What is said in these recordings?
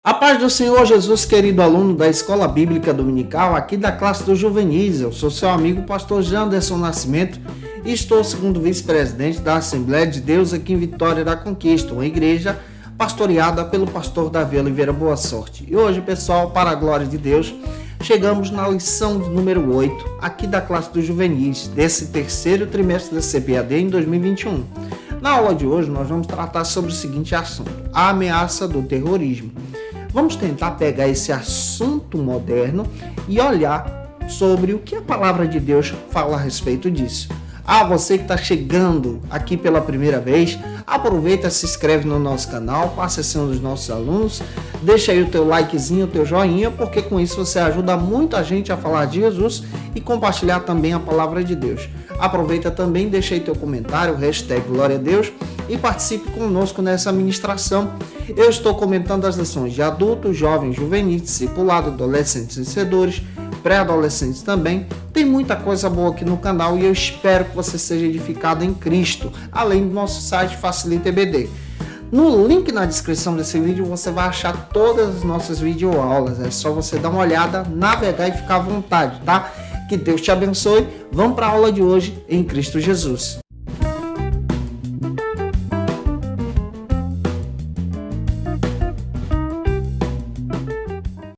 A paz do Senhor Jesus, querido aluno da Escola Bíblica Dominical, aqui da classe dos juvenis. Eu sou seu amigo, pastor Janderson Nascimento, e estou segundo vice-presidente da Assembleia de Deus aqui em Vitória da Conquista, uma igreja pastoreada pelo pastor Davi Oliveira Boa Sorte. E hoje, pessoal, para a glória de Deus, chegamos na lição número 8, aqui da classe dos juvenis, desse terceiro trimestre da CBAD em 2021. Na aula de hoje, nós vamos tratar sobre o seguinte assunto: a ameaça do terrorismo. Vamos tentar pegar esse assunto moderno e olhar sobre o que a palavra de Deus fala a respeito disso. Você que está chegando aqui pela primeira vez, aproveita, se inscreve no nosso canal, passa a ser um dos nossos alunos, deixa aí o teu likezinho, o teu joinha, porque com isso você ajuda muito a gente a falar de Jesus e compartilhar também a palavra de Deus. Aproveita também, deixa aí teu comentário, hashtag Glória a Deus, e participe conosco nessa ministração. Eu estou comentando as lições de adultos, jovens, juvenis, discipulado, adolescentes vencedores, pré-adolescentes também. Tem muita coisa boa aqui no canal e eu espero que você seja edificado em Cristo, além do nosso site Facilita EBD. No link na descrição desse vídeo você vai achar todas as nossas videoaulas. É só você dar uma olhada, navegar e ficar à vontade, tá? Que Deus te abençoe. Vamos para a aula de hoje em Cristo Jesus.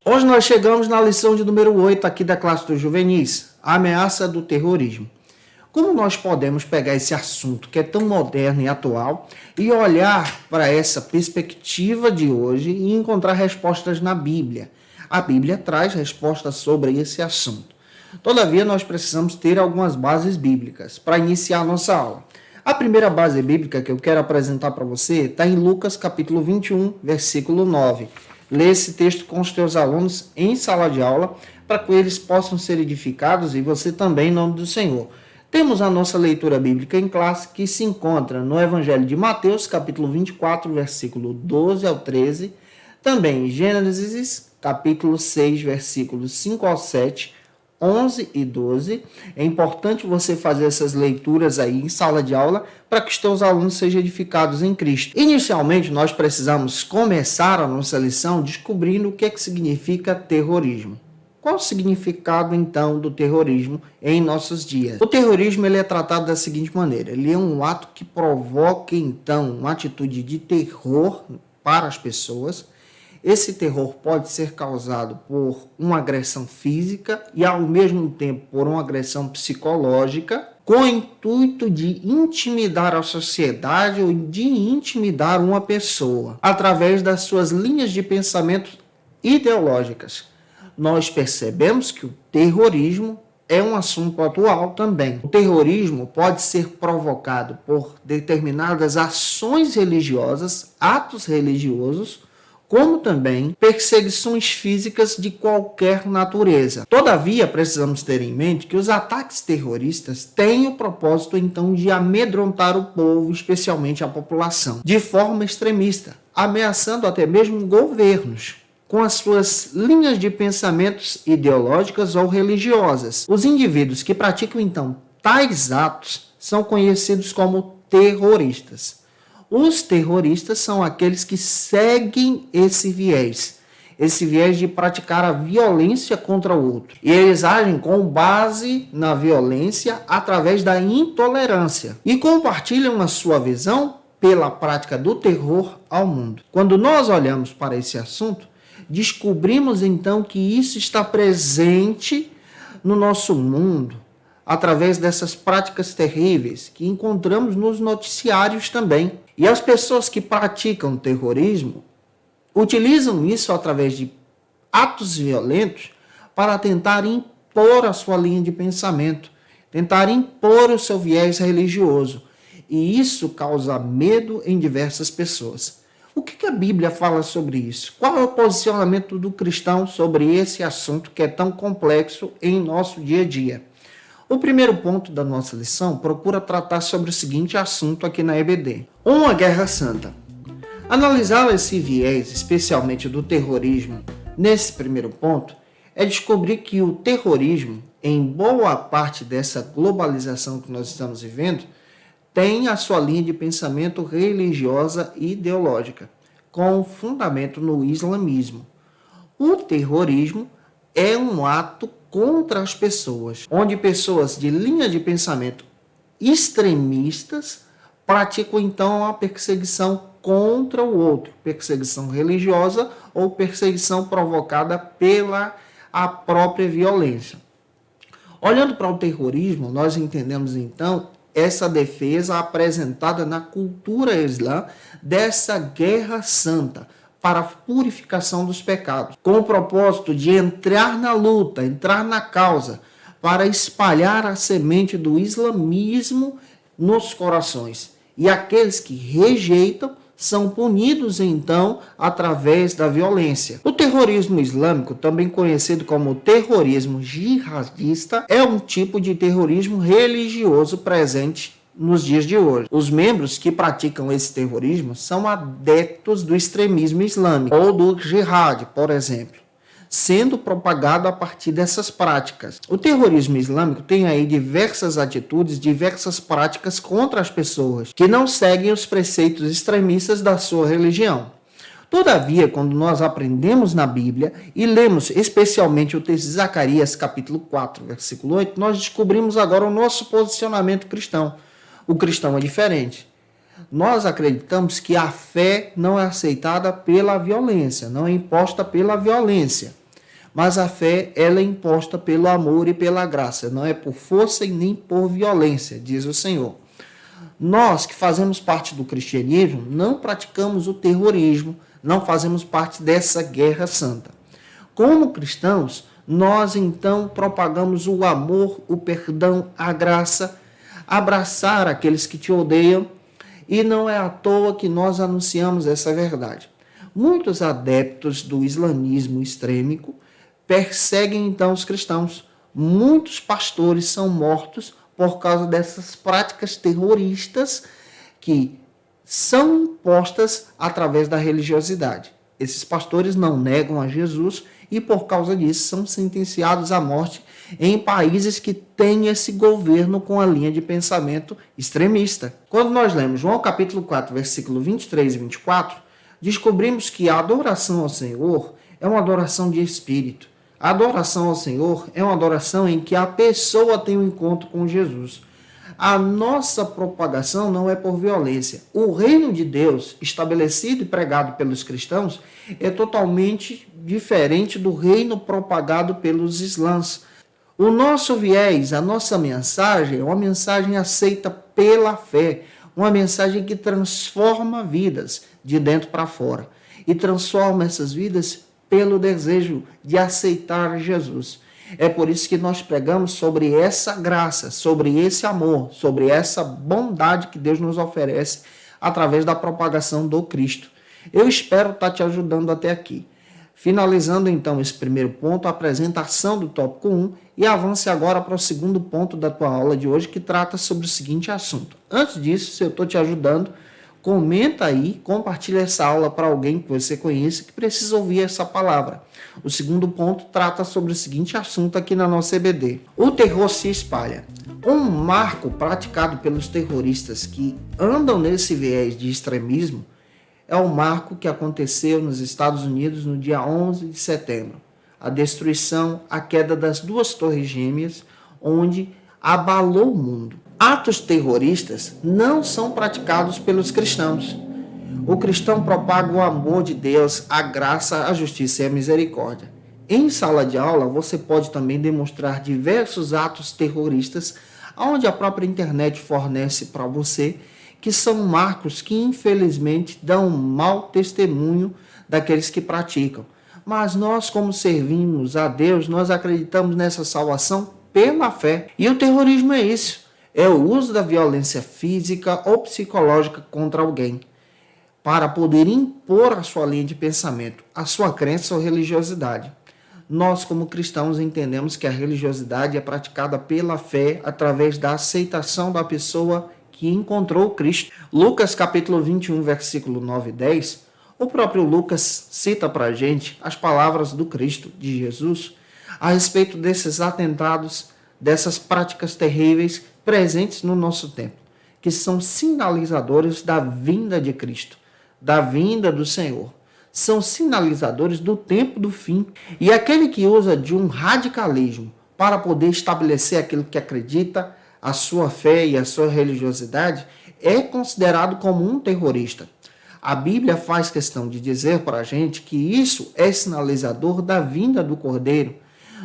Hoje nós chegamos na lição de número 8 aqui da classe dos juvenis, a ameaça do terrorismo. Como nós podemos pegar esse assunto que é tão moderno e atual e olhar para essa perspectiva de hoje e encontrar respostas na Bíblia? A Bíblia traz respostas sobre esse assunto. Todavia, nós precisamos ter algumas bases bíblicas para iniciar a nossa aula. A primeira base bíblica que eu quero apresentar para você está em Lucas capítulo 21, versículo 9. Lê esse texto com os teus alunos em sala de aula para que eles possam ser edificados e você também em nome do Senhor. Temos a nossa leitura bíblica em classe que se encontra no Evangelho de Mateus, capítulo 24, versículo 12 ao 13. Também em Gênesis, capítulo 6, versículos 5 ao 7, 11 e 12. É importante você fazer essas leituras aí em sala de aula para que os teus alunos sejam edificados em Cristo. Inicialmente, nós precisamos começar a nossa lição descobrindo o que significa terrorismo. Qual o significado, então, do terrorismo em nossos dias? O terrorismo ele é tratado da seguinte maneira: ele é um ato que provoca, então, uma atitude de terror para as pessoas. Esse terror pode ser causado por uma agressão física e, ao mesmo tempo, por uma agressão psicológica, com o intuito de intimidar a sociedade ou de intimidar uma pessoa, através das suas linhas de pensamento ideológicas. Nós percebemos que o terrorismo é um assunto atual também. O terrorismo pode ser provocado por determinadas ações religiosas, atos religiosos, como também perseguições físicas de qualquer natureza. Todavia, precisamos ter em mente que os ataques terroristas têm o propósito, então, de amedrontar o povo, especialmente a população, de forma extremista, ameaçando até mesmo governos com as suas linhas de pensamentos ideológicas ou religiosas. Os indivíduos que praticam, então, tais atos são conhecidos como terroristas. Os terroristas são aqueles que seguem esse viés de praticar a violência contra o outro. E eles agem com base na violência através da intolerância e compartilham a sua visão pela prática do terror ao mundo. Quando nós olhamos para esse assunto, descobrimos então que isso está presente no nosso mundo, através dessas práticas terríveis que encontramos nos noticiários também. E as pessoas que praticam terrorismo utilizam isso através de atos violentos para tentar impor a sua linha de pensamento, tentar impor o seu viés religioso. E isso causa medo em diversas pessoas. O que a Bíblia fala sobre isso? Qual é o posicionamento do cristão sobre esse assunto que é tão complexo em nosso dia a dia? O primeiro ponto da nossa lição procura tratar sobre o seguinte assunto aqui na EBD: uma guerra santa. Analisar esse viés, especialmente do terrorismo, nesse primeiro ponto, é descobrir que o terrorismo, em boa parte dessa globalização que nós estamos vivendo, tem a sua linha de pensamento religiosa e ideológica. com fundamento no islamismo. O terrorismo é um ato contra as pessoas, onde pessoas de linha de pensamento extremistas praticam então a perseguição contra o outro, perseguição religiosa ou perseguição provocada pela a própria violência. Olhando para o terrorismo, nós entendemos então essa defesa apresentada na cultura islã dessa guerra santa para a purificação dos pecados, com o propósito de entrar na luta, entrar na causa, para espalhar a semente do islamismo nos corações. E aqueles que rejeitam são punidos, então, através da violência. O terrorismo islâmico, também conhecido como terrorismo jihadista, é um tipo de terrorismo religioso presente nos dias de hoje. Os membros que praticam esse terrorismo são adeptos do extremismo islâmico ou do jihad, por exemplo, sendo propagado a partir dessas práticas. O terrorismo islâmico tem aí diversas atitudes, diversas práticas contra as pessoas que não seguem os preceitos extremistas da sua religião. Todavia, quando nós aprendemos na Bíblia e lemos especialmente o texto de Zacarias, capítulo 4, versículo 8, nós descobrimos agora o nosso posicionamento cristão. O cristão é diferente. Nós acreditamos que a fé não é aceitada pela violência, não é imposta pela violência. Mas a fé, ela é imposta pelo amor e pela graça, não é por força e nem por violência, diz o Senhor. Nós que fazemos parte do cristianismo, não praticamos o terrorismo, não fazemos parte dessa guerra santa. Como cristãos, nós então propagamos o amor, o perdão, a graça, abraçar aqueles que te odeiam, e não é à toa que nós anunciamos essa verdade. Muitos adeptos do islamismo extrêmico perseguem então os cristãos. Muitos pastores são mortos por causa dessas práticas terroristas que são impostas através da religiosidade. Esses pastores não negam a Jesus e por causa disso são sentenciados à morte em países que têm esse governo com a linha de pensamento extremista. Quando nós lemos João capítulo 4, versículo 23 e 24, descobrimos que a adoração ao Senhor é uma adoração de espírito. A adoração ao Senhor é uma adoração em que a pessoa tem um encontro com Jesus. A nossa propagação não é por violência. O reino de Deus, estabelecido e pregado pelos cristãos, é totalmente diferente do reino propagado pelos islãs. O nosso viés, a nossa mensagem é uma mensagem aceita pela fé, uma mensagem que transforma vidas de dentro para fora e transforma essas vidas pelo desejo de aceitar Jesus. É por isso que nós pregamos sobre essa graça, sobre esse amor, sobre essa bondade que Deus nos oferece através da propagação do Cristo. Eu espero estar te ajudando até aqui. Finalizando então esse primeiro ponto, a apresentação do tópico 1, e avance agora para o segundo ponto da tua aula de hoje, que trata sobre o seguinte assunto. Antes disso, se eu estou te ajudando, comenta aí, compartilha essa aula para alguém que você conhece que precisa ouvir essa palavra. O segundo ponto trata sobre o seguinte assunto aqui na nossa EBD. O terror se espalha. Um marco praticado pelos terroristas que andam nesse viés de extremismo é o marco que aconteceu nos Estados Unidos no dia 11 de setembro. A destruição, a queda das duas torres gêmeas, onde abalou o mundo. Atos terroristas não são praticados pelos cristãos. O cristão propaga o amor de Deus, a graça, a justiça e a misericórdia. Em sala de aula, você pode também demonstrar diversos atos terroristas, onde a própria internet fornece para você, que são marcos que infelizmente dão um mau testemunho daqueles que praticam. Mas nós, como servimos a Deus, nós acreditamos nessa salvação pela fé. E o terrorismo é isso. É o uso da violência física ou psicológica contra alguém, para poder impor a sua linha de pensamento, a sua crença ou religiosidade. Nós, como cristãos, entendemos que a religiosidade é praticada pela fé através da aceitação da pessoa que encontrou Cristo. Lucas capítulo 21, versículo 9 e 10, o próprio Lucas cita para a gente as palavras do Cristo, de Jesus, a respeito desses atentados, dessas práticas terríveis presentes no nosso tempo, que são sinalizadores da vinda de Cristo. da vinda do Senhor. São sinalizadores do tempo do fim. E aquele que usa de um radicalismo para poder estabelecer aquilo que acredita, a sua fé e a sua religiosidade, é considerado como um terrorista. A Bíblia faz questão de dizer para a gente que isso é sinalizador da vinda do Cordeiro.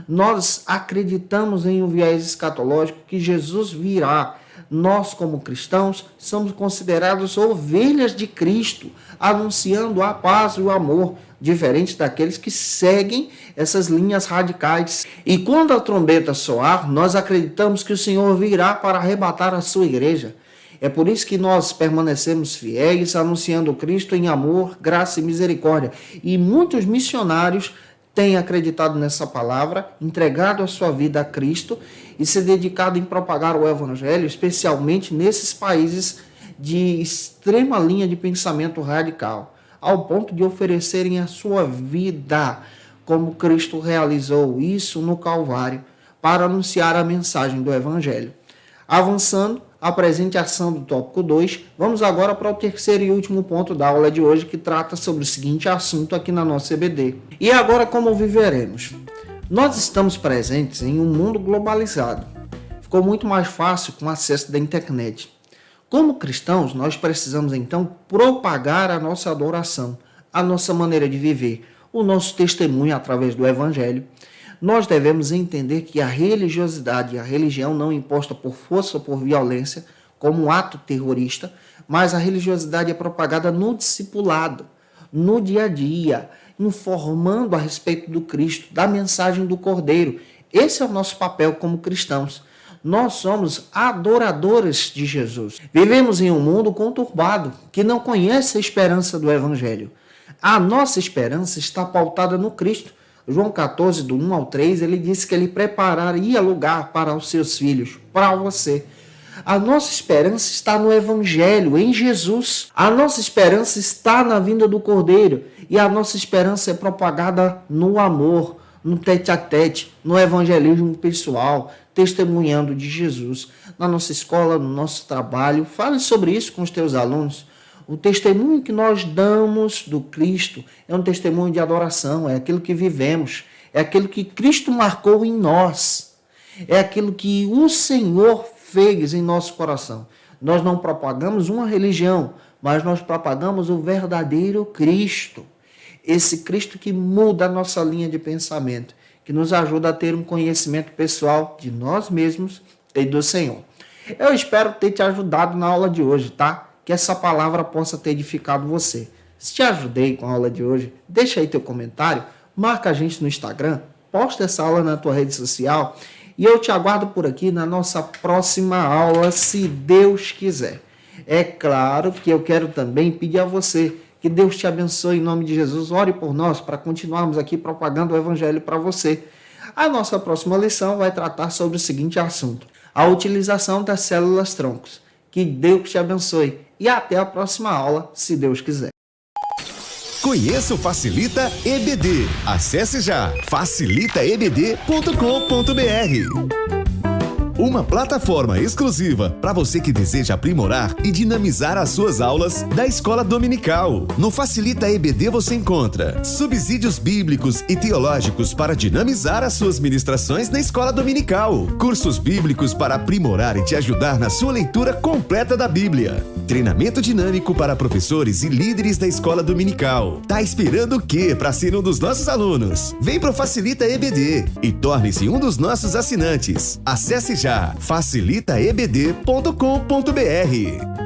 Nós acreditamos em um viés escatológico que Jesus virá. Nós, como cristãos, somos considerados ovelhas de Cristo, anunciando a paz e o amor, diferente daqueles que seguem essas linhas radicais. E quando a trombeta soar, nós acreditamos que o Senhor virá para arrebatar a sua igreja. É por isso que nós permanecemos fiéis, anunciando Cristo em amor, graça e misericórdia. E muitos missionários têm acreditado nessa palavra, entregado a sua vida a Cristo e se dedicado em propagar o Evangelho, especialmente nesses países de extrema linha de pensamento radical, ao ponto de oferecerem a sua vida, como Cristo realizou isso no Calvário, para anunciar a mensagem do Evangelho. Avançando, a presente ação do tópico 2, vamos agora para o terceiro e último ponto da aula de hoje, que trata sobre o seguinte assunto aqui na nossa EBD. E agora, como viveremos? Nós estamos presentes em um mundo globalizado. Ficou muito mais fácil com o acesso da internet. Como cristãos, nós precisamos então propagar a nossa adoração, a nossa maneira de viver, o nosso testemunho através do Evangelho. Nós devemos entender que a religiosidade e a religião não imposta por força ou por violência, como um ato terrorista, mas a religiosidade é propagada no discipulado, no dia a dia, informando a respeito do Cristo, da mensagem do Cordeiro. Esse é o nosso papel como cristãos. Nós somos adoradores de Jesus. Vivemos em um mundo conturbado, que não conhece a esperança do Evangelho. A nossa esperança está pautada no Cristo. João 14, do 1 ao 3, ele disse que ele prepararia lugar para os seus filhos, para você. A nossa esperança está no Evangelho, em Jesus. A nossa esperança está na vinda do Cordeiro. E a nossa esperança é propagada no amor, no tete-a-tete, no evangelismo pessoal, testemunhando de Jesus. Na nossa escola, no nosso trabalho, fale sobre isso com os teus alunos. O testemunho que nós damos do Cristo é um testemunho de adoração, é aquilo que vivemos, é aquilo que Cristo marcou em nós, é aquilo que o Senhor fez em nosso coração. Nós não propagamos uma religião, mas nós propagamos o verdadeiro Cristo. Esse Cristo que muda a nossa linha de pensamento, que nos ajuda a ter um conhecimento pessoal de nós mesmos e do Senhor. Eu espero ter te ajudado na aula de hoje, tá? Que essa palavra possa ter edificado você. Se te ajudei com a aula de hoje, deixa aí teu comentário, marca a gente no Instagram, posta essa aula na tua rede social e eu te aguardo por aqui na nossa próxima aula, se Deus quiser. É claro que eu quero também pedir a você que Deus te abençoe em nome de Jesus. Ore por nós para continuarmos aqui propagando o Evangelho para você. A nossa próxima lição vai tratar sobre o seguinte assunto: a utilização das células-troncos. Que Deus te abençoe e até a próxima aula, se Deus quiser. Conheça o Facilita EBD. Acesse já facilitaebd.com.br. Uma plataforma exclusiva para você que deseja aprimorar e dinamizar as suas aulas da escola dominical. No Facilita EBD você encontra subsídios bíblicos e teológicos para dinamizar as suas ministrações na escola dominical, cursos bíblicos para aprimorar e te ajudar na sua leitura completa da Bíblia, treinamento dinâmico para professores e líderes da escola dominical. Tá esperando o quê para ser um dos nossos alunos? Vem pro Facilita EBD e torne-se um dos nossos assinantes. Acesse já facilitaebd.com.br.